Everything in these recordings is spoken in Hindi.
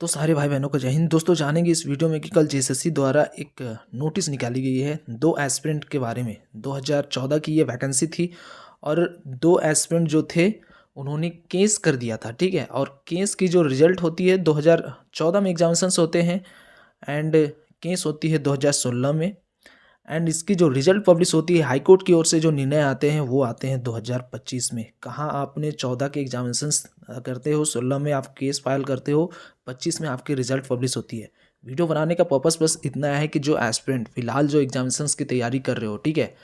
तो सारे भाई बहनों को जय हिंद। दोस्तों जानेंगे इस वीडियो में कि कल जेएसएससी द्वारा एक नोटिस निकाली गई है दो एस्पिरेंट के बारे में। 2014 की ये वैकेंसी थी और दो एस्पिरेंट जो थे उन्होंने केस कर दिया था, ठीक है। और केस की जो रिजल्ट होती है 2014 में एग्जामिनेशंस होते हैं एंड केस होती है 2016 में एंड इसकी जो रिजल्ट पब्लिश होती है हाई कोर्ट की ओर से जो निर्णय आते हैं वो आते हैं 2025 में। कहाँ आपने 14 के एग्जामिनेशंस करते हो, 16 में आप केस फाइल करते हो, 25 में आपकी रिजल्ट पब्लिश होती है। वीडियो बनाने का पर्पस बस इतना है कि जो एस्पिरेंट फिलहाल जो एग्जामिनेशंस की तैयारी कर रहे हो, ठीक है,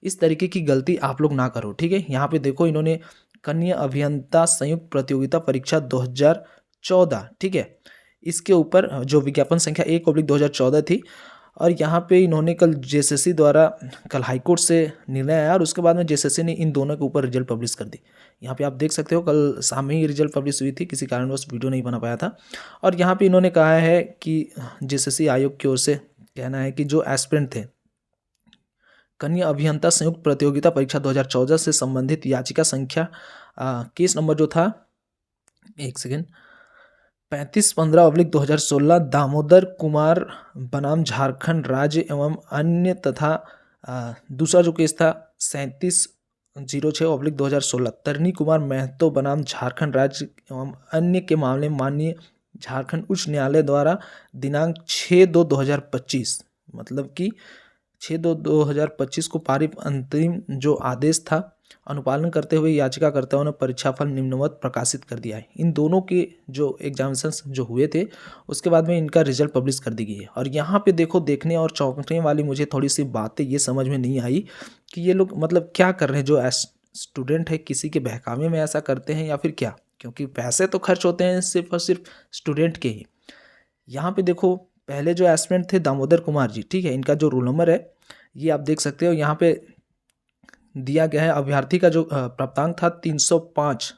इस तरीके की गलती आप लोग ना करो, ठीक है। यहाँ पे देखो इन्होंने कन्या अभियंता संयुक्त प्रतियोगिता परीक्षा 2014, ठीक है, इसके ऊपर जो विज्ञापन संख्या 1/2014 थी और यहाँ पे इन्होंने कल जेएसएससी द्वारा कल हाईकोर्ट से निर्णय आया और उसके बाद में जेएसएससी ने इन दोनों के ऊपर रिजल्ट पब्लिश कर दी। यहाँ पे आप देख सकते हो कल शाम में ही रिजल्ट पब्लिश हुई थी, किसी कारणवश वीडियो नहीं बना पाया था। और यहाँ पे इन्होंने कहा है कि जेएसएससी आयोग की ओर से कहना है कि जो एस्पिरेंट थे कन्या अभियंता संयुक्त प्रतियोगिता परीक्षा 2014 से संबंधित याचिका संख्या केस नंबर जो था 3515/2016 दामोदर कुमार बनाम झारखंड राज्य एवं अन्य तथा दूसरा जो केस था 3706/2016 तरनी कुमार महतो बनाम झारखंड राज्य एवं अन्य के मामले माननीय झारखंड उच्च न्यायालय द्वारा दिनांक 6/2/2025 मतलब कि 6/2/2025 को पारित अंतरिम जो आदेश था अनुपालन करते हुए याचिकाकर्ताओं ने परीक्षाफल निम्नवत प्रकाशित कर दिया है। इन दोनों के जो एग्जामिनेशंस जो हुए थे उसके बाद में इनका रिजल्ट पब्लिश कर दी गई है। और यहाँ पे देखो देखने और चौंकने वाली मुझे थोड़ी सी बातें ये समझ में नहीं आई कि ये लोग मतलब क्या कर रहे हैं। जो स्टूडेंट है किसी के बहकावे में ऐसा करते हैं या फिर क्या, क्योंकि पैसे तो खर्च होते हैं सिर्फ और सिर्फ स्टूडेंट के ही। यहाँ पे देखो पहले जो एस्पिरेंट थे दामोदर कुमार जी, ठीक है, इनका जो रोल नंबर है ये आप देख सकते हो यहाँ पे दिया गया है। अभ्यर्थी का जो प्राप्तांक था 305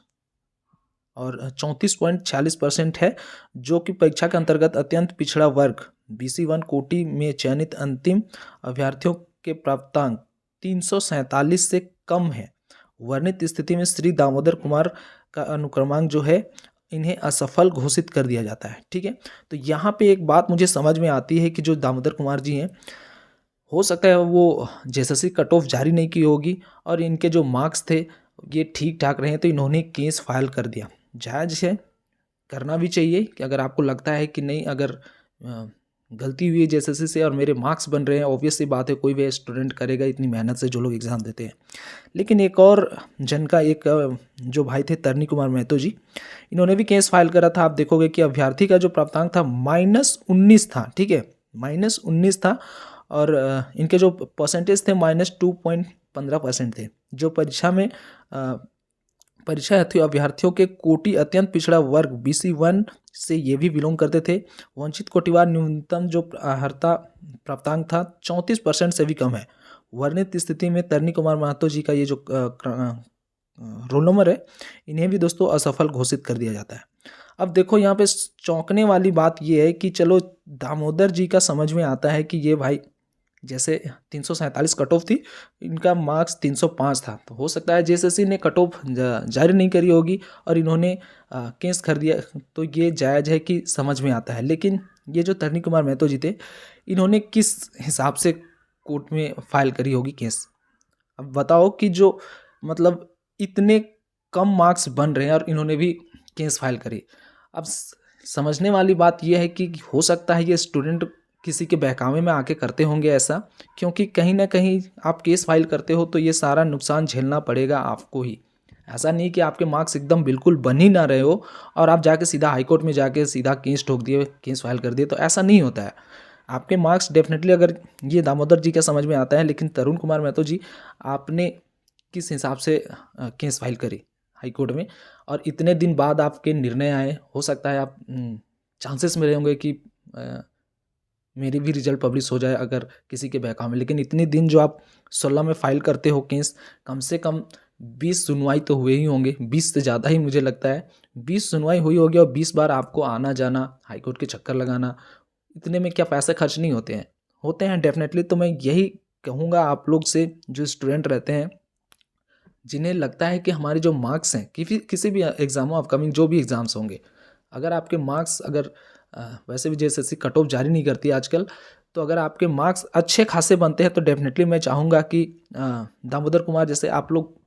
और 34.46% है, जो कि परीक्षा के अंतर्गत अत्यंत पिछड़ा वर्ग BC1 कोटि में चयनित अंतिम अभ्यर्थियों के प्राप्तांक 347 से कम है। वर्णित स्थिति में श्री दामोदर कुमार का अनुक्रमांक जो है इन्हें असफल घोषित कर दिया जाता है, ठीक है। तो यहाँ पे एक बात मुझे समझ में आती है कि जो दामोदर कुमार जी हैं हो सकता है वो जेएसएससी कट ऑफ जारी नहीं की होगी और इनके जो मार्क्स थे ये ठीक ठाक रहे तो इन्होंने केस फाइल कर दिया। जायज़ है, करना भी चाहिए कि अगर आपको लगता है कि नहीं अगर गलती हुई है जेएसएससी से और मेरे मार्क्स बन रहे हैं, ऑब्वियस सी बात है कोई भी स्टूडेंट करेगा इतनी मेहनत से जो लोग एग्ज़ाम देते हैं। लेकिन एक और जन का एक जो भाई थे तरनी कुमार महतो जी, इन्होंने भी केस फाइल करा था। आप देखोगे कि अभ्यर्थी का जो प्राप्तांक था -19 था, ठीक है, -19 था और इनके जो परसेंटेज थे -2.15% थे। जो परीक्षा में परीक्षार्थी अभ्यर्थियों के कोटि अत्यंत पिछड़ा वर्ग BC1 से ये भी बिलोंग करते थे। वंचित कोटिवार न्यूनतम जो अर्हता प्राप्तांक था 34% से भी कम है। वर्णित स्थिति में तरनी कुमार महतो जी का ये जो रोल नंबर है इन्हें भी दोस्तों असफल घोषित कर दिया जाता है। अब देखो यहाँ पे चौंकने वाली बात ये है कि चलो दामोदर जी का समझ में आता है कि ये भाई जैसे 347 कट ऑफ थी, इनका मार्क्स 305 था, तो हो सकता है जेएसएससी ने कट ऑफ जारी नहीं करी होगी और इन्होंने केस कर दिया, तो ये जायज़ है कि समझ में आता है। लेकिन ये जो तरनी कुमार महतो जी थे इन्होंने किस हिसाब से कोर्ट में फाइल करी होगी केस। अब बताओ कि जो मतलब इतने कम मार्क्स बन रहे हैं और इन्होंने भी केस फाइल करी। अब समझने वाली बात यह है कि हो सकता है ये स्टूडेंट किसी के बहकावे में आके करते होंगे ऐसा, क्योंकि कहीं ना कहीं आप केस फाइल करते हो तो ये सारा नुकसान झेलना पड़ेगा आपको ही। ऐसा नहीं कि आपके मार्क्स एकदम बिल्कुल बन ही ना रहे हो और आप जाके सीधा हाईकोर्ट में जाके सीधा केस ठोक दिए, केस फाइल कर दिए, तो ऐसा नहीं होता है। आपके मार्क्स डेफिनेटली, अगर ये दामोदर जी का समझ में आता है, लेकिन तरुण कुमार महतो जी आपने किस हिसाब से केस फाइल करी हाईकोर्ट में और इतने दिन बाद आपके निर्णय आए, हो सकता है आप चांसेस में रहे होंगे कि मेरी भी रिजल्ट पब्लिश हो जाए अगर किसी के बहकावे में। लेकिन इतने दिन जो आप 16 में फाइल करते हो केस, कम से कम 20 सुनवाई तो हुए ही होंगे, 20 से ज़्यादा ही मुझे लगता है 20 सुनवाई हुई होगी और 20 बार आपको आना जाना हाईकोर्ट के चक्कर लगाना, इतने में क्या पैसे खर्च नहीं होते हैं? होते हैं डेफिनेटली। तो मैं यही कहूँगा आप लोग से जो स्टूडेंट रहते हैं जिन्हें लगता है कि हमारे जो मार्क्स हैं किसी भी एग्ज़ाम हो, अपकमिंग जो भी एग्ज़ाम्स होंगे, अगर आपके मार्क्स अगर वैसे भी जेएसएससी कट ऑफ जारी नहीं करती आजकल। तो अगर आपके मार्क्स अच्छे खासे बनते हैं तो डेफिनेटली मैं चाहूँगा कि दामोदर कुमार जैसे आप लोग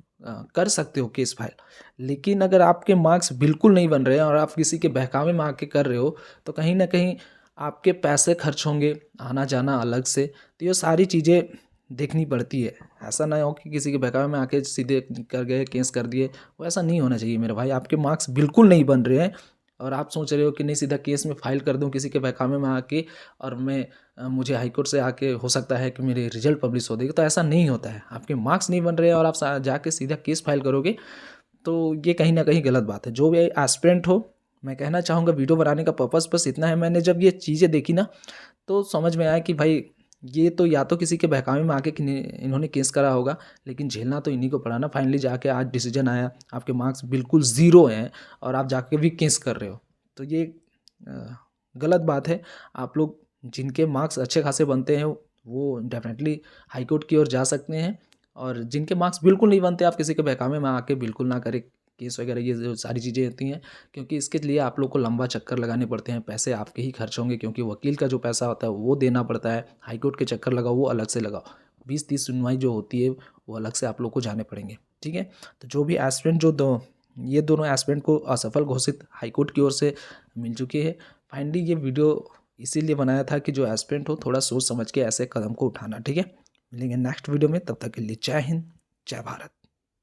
कर सकते हो केस फाइल। लेकिन अगर आपके मार्क्स बिल्कुल नहीं बन रहे हैं और आप किसी के बहकावे में आके कर रहे हो तो कहीं ना कहीं आपके पैसे खर्च होंगे, आना जाना अलग से। तो ये सारी चीज़ें देखनी पड़ती है। ऐसा ना हो कि किसी के बहकावे में आके सीधे कर गए, केस कर दिए। वो ऐसा नहीं होना चाहिए मेरे भाई। आपके मार्क्स बिल्कुल नहीं बन रहे हैं और आप सोच रहे हो कि नहीं सीधा केस में फाइल कर दूं किसी के बहकावे में आके और मुझे हाई कोर्ट से आके हो सकता है कि मेरे रिजल्ट पब्लिश हो देगा। तो ऐसा नहीं होता है। आपके मार्क्स नहीं बन रहे हैं और आप जाके सीधा केस फाइल करोगे तो ये कहीं ना कहीं गलत बात है। जो भी एस्पिरेंट हो, मैं कहना चाहूँगा वीडियो बनाने का पर्पस बस इतना है। मैंने जब ये चीज़ें देखी ना तो समझ में आया कि भाई ये तो या तो किसी के बहकावे में आके इन्होंने केस करा होगा, लेकिन झेलना तो इन्हीं को पड़ा ना। फाइनली जाके आज डिसीजन आया, आपके मार्क्स बिल्कुल ज़ीरो हैं और आप जाके भी केस कर रहे हो। तो ये गलत बात है। आप लोग जिनके मार्क्स अच्छे खासे बनते हैं वो डेफिनेटली हाई कोर्ट की ओर जा सकते हैं, और जिनके मार्क्स बिल्कुल नहीं बनते आप किसी के बहकावे में आके बिल्कुल ना करें केस वगैरह। ये जो सारी चीज़ें होती हैं, क्योंकि इसके लिए आप लोग को लंबा चक्कर लगाने पड़ते हैं, पैसे आपके ही खर्च होंगे, क्योंकि वकील का जो पैसा होता है वो देना पड़ता है। हाई कोर्ट के चक्कर लगाओ वो अलग से लगाओ, 20-30 सुनवाई जो होती है वो अलग से आप लोग को जाने पड़ेंगे। ठीक है, तो जो भी एस्पिरेंट ये दोनों एस्पिरेंट को असफल घोषित हाई कोर्ट की ओर से मिल चुकी है। फाइनली ये वीडियो इसीलिए बनाया था कि जो एस्पिरेंट हो थोड़ा सोच समझ के ऐसे कदम को उठाना। ठीक है, मिलेंगे नेक्स्ट वीडियो में, तब तक के लिए जय हिंद, जय भारत।